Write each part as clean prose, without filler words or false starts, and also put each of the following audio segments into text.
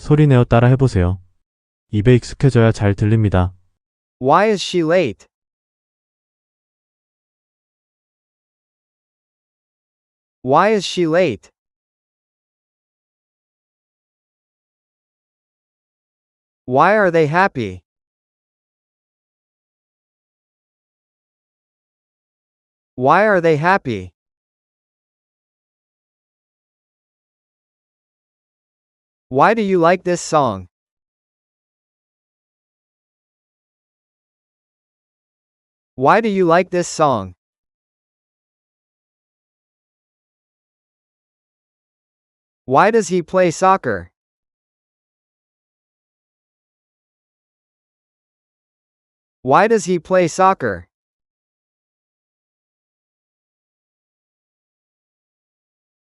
소리내어 따라 해보세요. 입에 익숙해져야 잘 들립니다. Why is she late? Why is she late? Why are they happy? Why are they happy? Why do you like this song? Why do you like this song? Why does he play soccer? Why does he play soccer?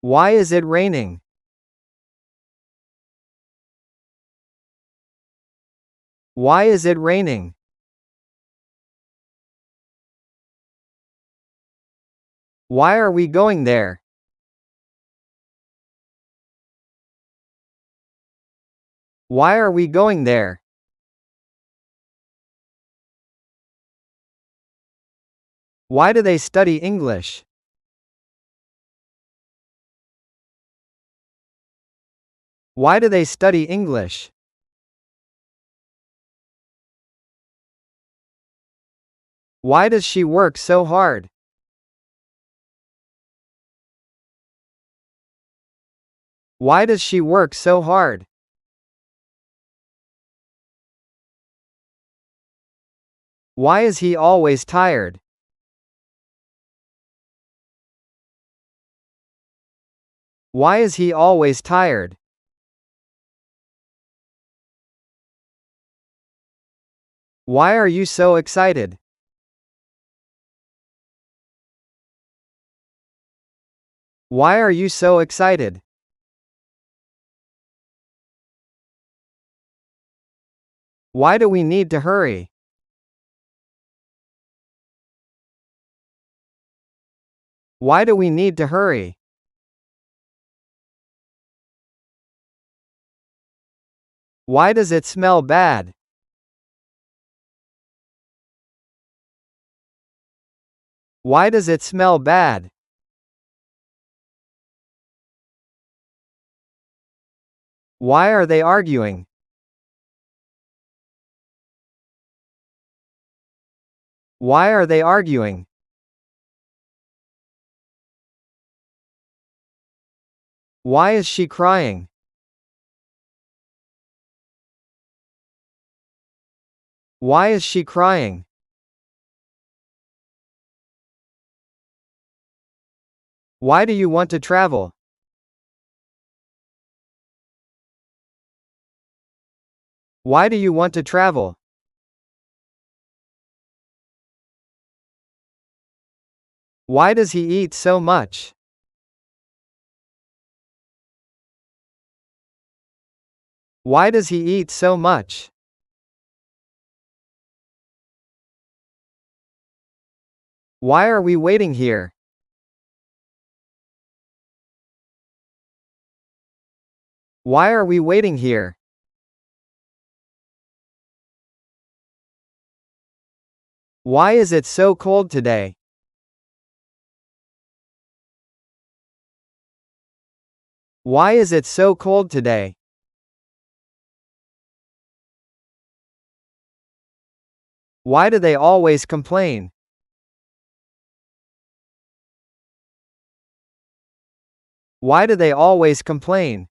Why is it raining? Why is it raining? Why are we going there? Why are we going there? Why do they study English? Why do they study English? Why does she work so hard? Why does she work so hard? Why is he always tired? Why is he always tired? Why are you so excited? Why are you so excited? Why do we need to hurry? Why do we need to hurry? Why does it smell bad? Why does it smell bad? Why are they arguing? Why are they arguing? Why is she crying? Why is she crying? Why do you want to travel? Why do you want to travel? Why does he eat so much? Why does he eat so much? Why are we waiting here? Why are we waiting here? Why is it so cold today? Why is it so cold today? Why do they always complain? Why do they always complain?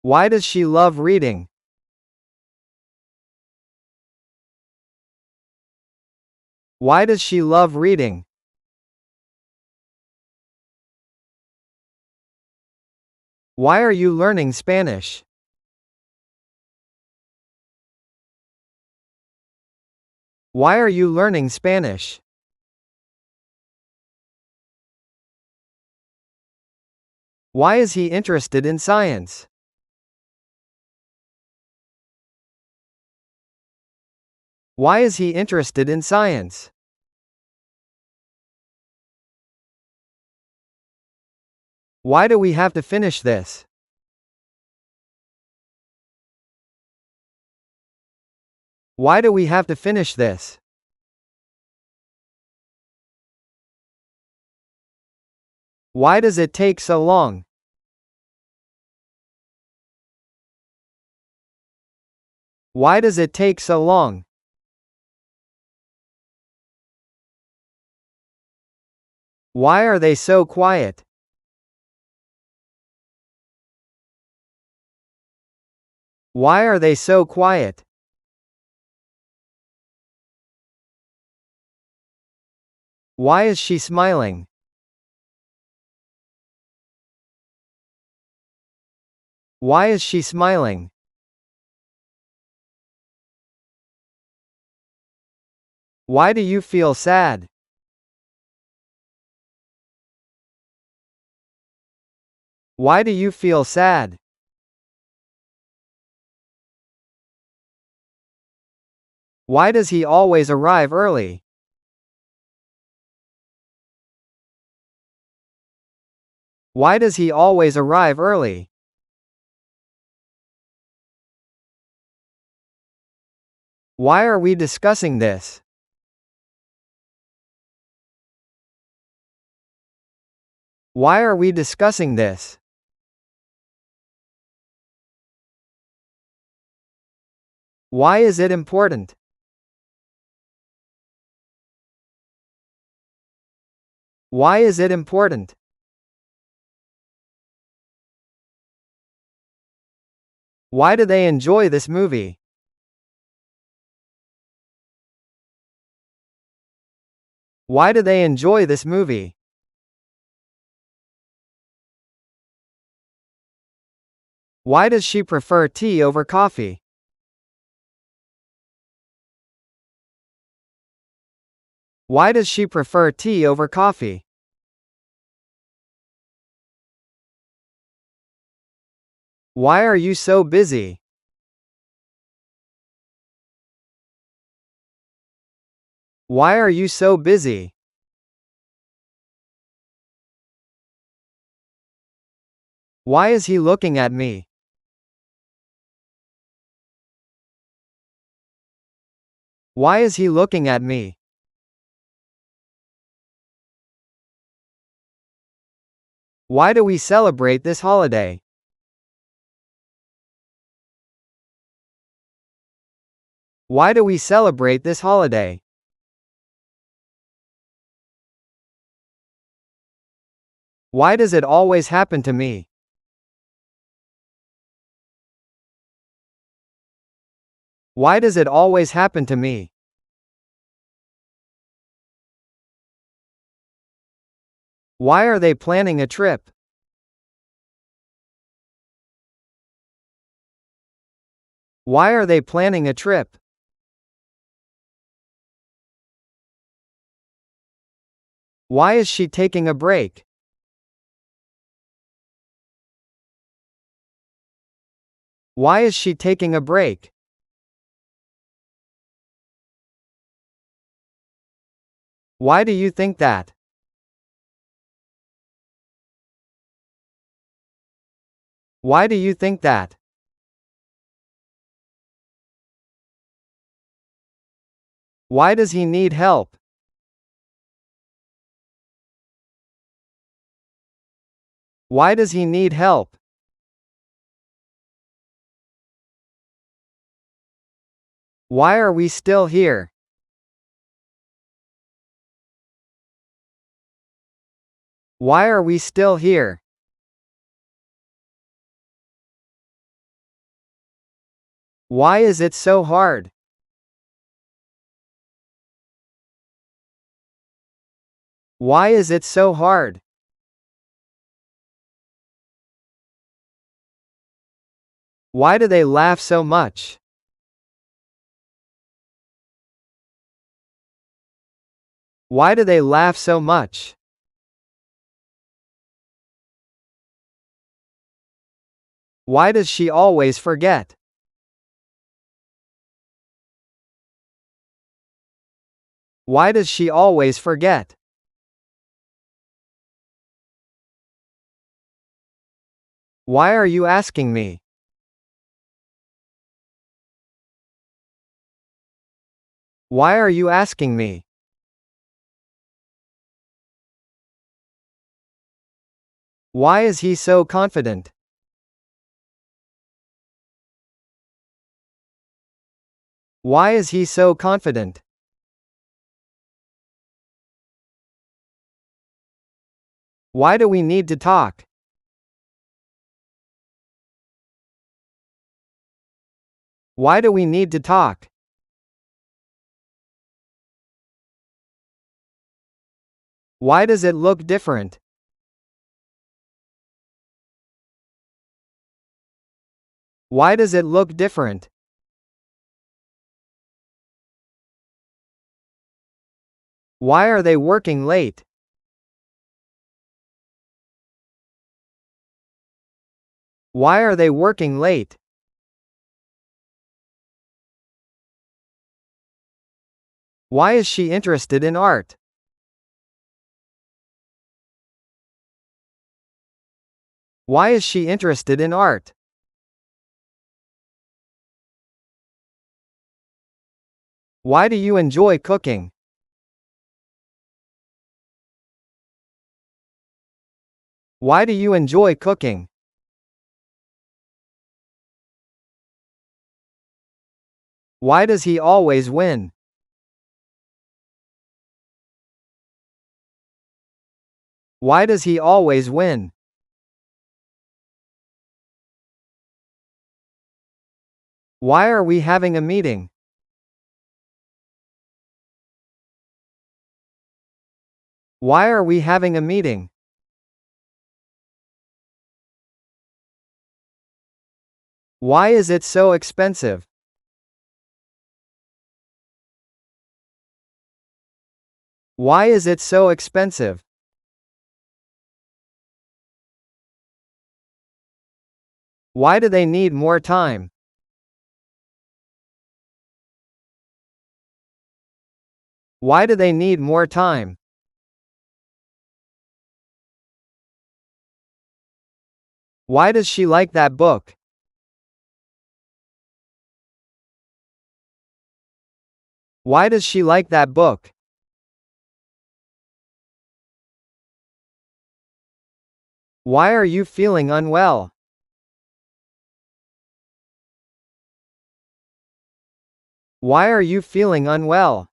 Why does she love reading? Why does she love reading? Why are you learning Spanish? Why are you learning Spanish? Why is he interested in science? Why is he interested in science? Why do we have to finish this? Why do we have to finish this? Why does it take so long? Why does it take so long? Why are they so quiet? Why are they so quiet? Why is she smiling? Why is she smiling? Why do you feel sad? Why do you feel sad? Why does he always arrive early? Why does he always arrive early? Why are we discussing this? Why are we discussing this? Why is it important? Why is it important? Why do they enjoy this movie? Why do they enjoy this movie? Why does she prefer tea over coffee? Why does she prefer tea over coffee? Why are you so busy? Why are you so busy? Why is he looking at me? Why is he looking at me? Why do we celebrate this holiday? Why do we celebrate this holiday? Why does it always happen to me? Why does it always happen to me? Why are they planning a trip? Why are they planning a trip? Why is she taking a break? Why is she taking a break? Why do you think that? Why do you think that? Why does he need help? Why does he need help? Why are we still here? Why are we still here? Why is it so hard? Why is it so hard? Why do they laugh so much? Why do they laugh so much? Why does she always forget? Why does she always forget? Why are you asking me? Why are you asking me? Why is he so confident? Why is he so confident? Why do we need to talk? Why do we need to talk? Why does it look different? Why does it look different? Why are they working late? Why are they working late? Why is she interested in art? Why is she interested in art? Why do you enjoy cooking? Why do you enjoy cooking? Why does he always win? Why does he always win? Why are we having a meeting? Why are we having a meeting? Why is it so expensive? Why is it so expensive? Why do they need more time? Why do they need more time? Why does she like that book? Why does she like that book? Why are you feeling unwell? Why are you feeling unwell?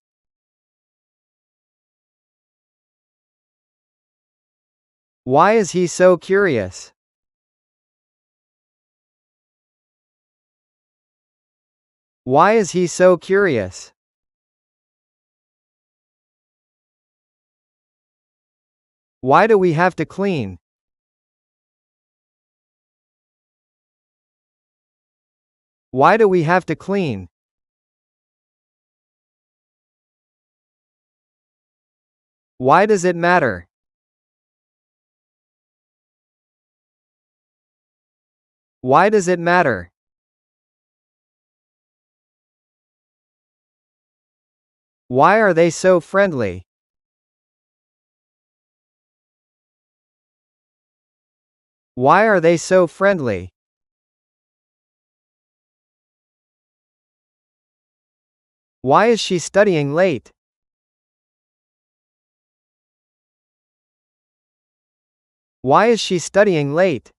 Why is he so curious? Why is he so curious? Why do we have to clean? Why do we have to clean? Why does it matter? Why does it matter? Why are they so friendly? Why are they so friendly? Why is she studying late? Why is she studying late?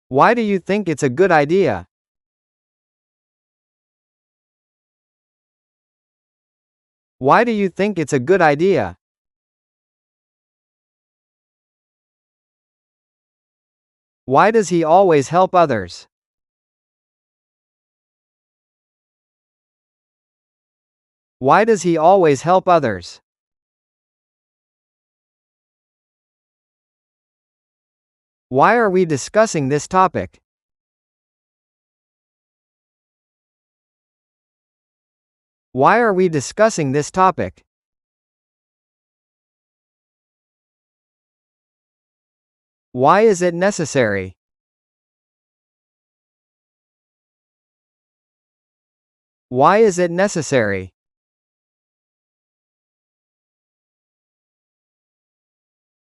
Why do you think it's a good idea? Why do you think it's a good idea? Why does he always help others? Why does he always help others? Why are we discussing this topic? Why are we discussing this topic? Why is it necessary? Why is it necessary?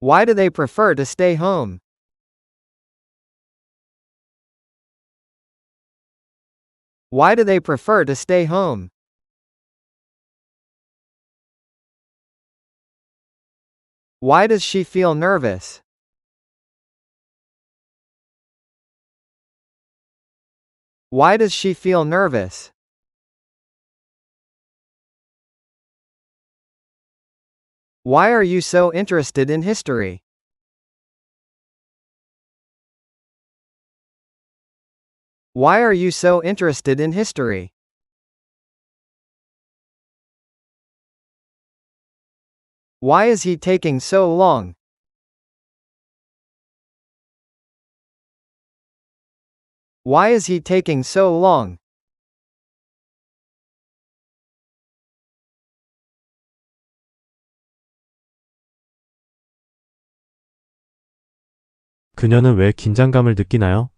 Why do they prefer to stay home? Why do they prefer to stay home? Why does she feel nervous? Why does she feel nervous? Why are you so interested in history? Why are you so interested in history? Why is he taking so long? Why is he taking so long? 그녀는 왜 긴장감을 느끼나요?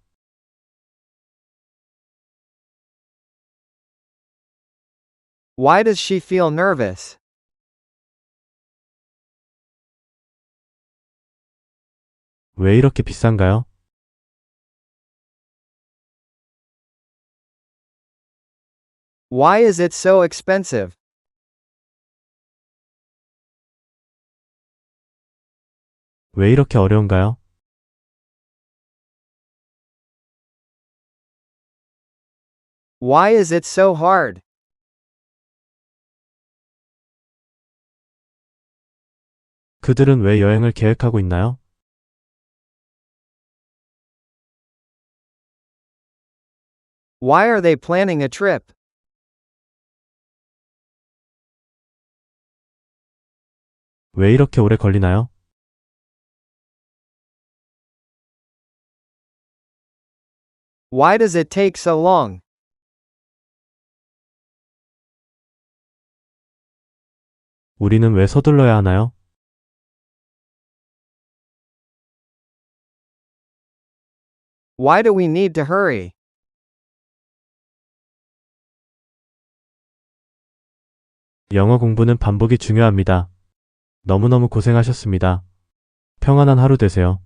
Why does she feel nervous? 왜 이렇게 비싼가요? Why is it so expensive? 왜 이렇게 어려운가요? Why is it so hard? 그들은 왜 여행을 계획하고 있나요? Why are they planning a trip? 왜 이렇게 오래 걸리나요? Why does it take so long? 우리는 왜 서둘러야 하나요? Why do we need to hurry? 영어 공부는 반복이 중요합니다. 너무너무 고생하셨습니다. 평안한 하루 되세요.